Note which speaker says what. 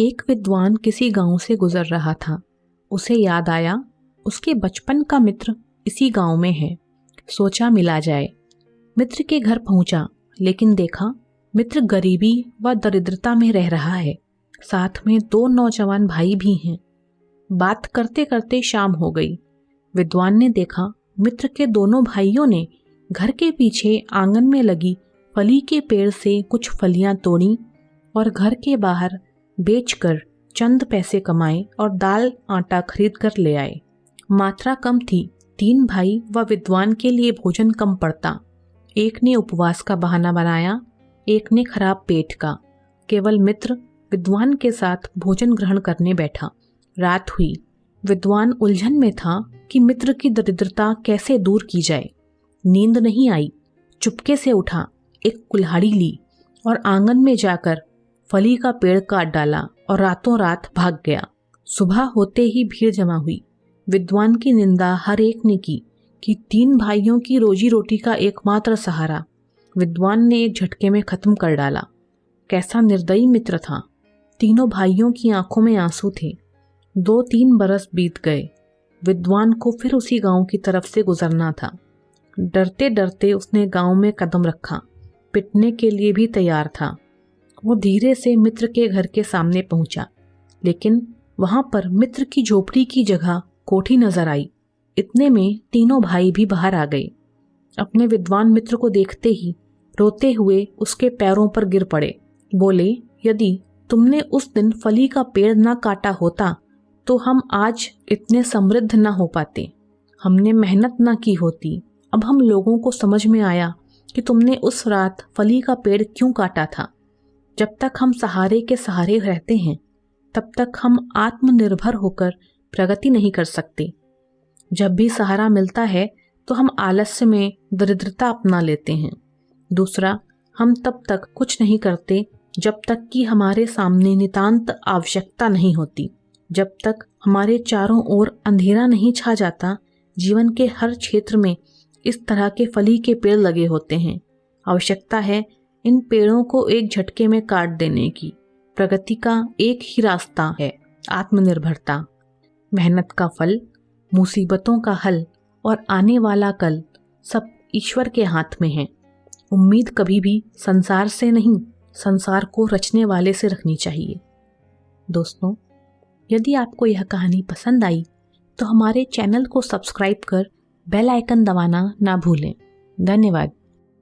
Speaker 1: एक विद्वान किसी गांव से गुजर रहा था। उसे याद आया उसके बचपन का मित्र इसी गांव में है। सोचा मिला जाए। मित्र के घर पहुंचा, लेकिन देखा मित्र गरीबी व दरिद्रता में रह रहा है। साथ में 2 नौजवान भाई भी हैं। बात करते करते शाम हो गई। विद्वान ने देखा मित्र के दोनों भाइयों ने घर के पीछे आंगन में लगी फली के पेड़ से कुछ फलियां तोड़ी और घर के बाहर बेचकर चंद पैसे कमाए और दाल आटा खरीद कर ले आए। मात्रा कम थी, 3 भाई व विद्वान के लिए भोजन कम पड़ता। एक ने उपवास का बहाना बनाया, एक ने खराब पेट का। केवल मित्र विद्वान के साथ भोजन ग्रहण करने बैठा। रात हुई। विद्वान उलझन में था कि मित्र की दरिद्रता कैसे दूर की जाए। नींद नहीं आई। चुपके से उठा, एक कुल्हाड़ी ली और आंगन में जाकर फली का पेड़ काट डाला और रातों रात भाग गया। सुबह होते ही भीड़ जमा हुई। विद्वान की निंदा हर एक ने की कि 3 भाइयों की रोजी रोटी का एकमात्र सहारा विद्वान ने एक झटके में खत्म कर डाला। कैसा निर्दयी मित्र था। तीनों भाइयों की आंखों में आंसू थे। 2-3 बरस बीत गए। विद्वान को फिर उसी गांव की तरफ से गुजरना था। डरते डरते उसने गांव में कदम रखा। पिटने के लिए भी तैयार था। वो धीरे से मित्र के घर के सामने पहुंचा, लेकिन वहां पर मित्र की झोपड़ी की जगह कोठी नजर आई। इतने में तीनों भाई भी बाहर आ गए। अपने विद्वान मित्र को देखते ही रोते हुए उसके पैरों पर गिर पड़े। बोले, यदि तुमने उस दिन फली का पेड़ न काटा होता तो हम आज इतने समृद्ध न हो पाते। हमने मेहनत न की होती। अब हम लोगों को समझ में आया कि तुमने उस रात फली का पेड़ क्यों काटा था। जब तक हम सहारे के सहारे रहते हैं, तब तक हम आत्मनिर्भर होकर प्रगति नहीं कर सकते। जब भी सहारा मिलता है तो हम आलस्य में दरिद्रता अपना लेते हैं। दूसरा, हम तब तक कुछ नहीं करते जब तक कि हमारे सामने नितांत आवश्यकता नहीं होती। जब तक हमारे चारों ओर अंधेरा नहीं छा जाता, जीवन के हर क्षेत्र में इस तरह के फली के पेड़ लगे होते हैं। आवश्यकता है इन पेड़ों को एक झटके में काट देने की। प्रगति का एक ही रास्ता है, आत्मनिर्भरता। मेहनत का फल, मुसीबतों का हल और आने वाला कल सब ईश्वर के हाथ में है। उम्मीद कभी भी संसार से नहीं, संसार को रचने वाले से रखनी चाहिए। दोस्तों, यदि आपको यह कहानी पसंद आई तो हमारे चैनल को सब्सक्राइब कर बेल आइकन दबाना ना भूलें। धन्यवाद।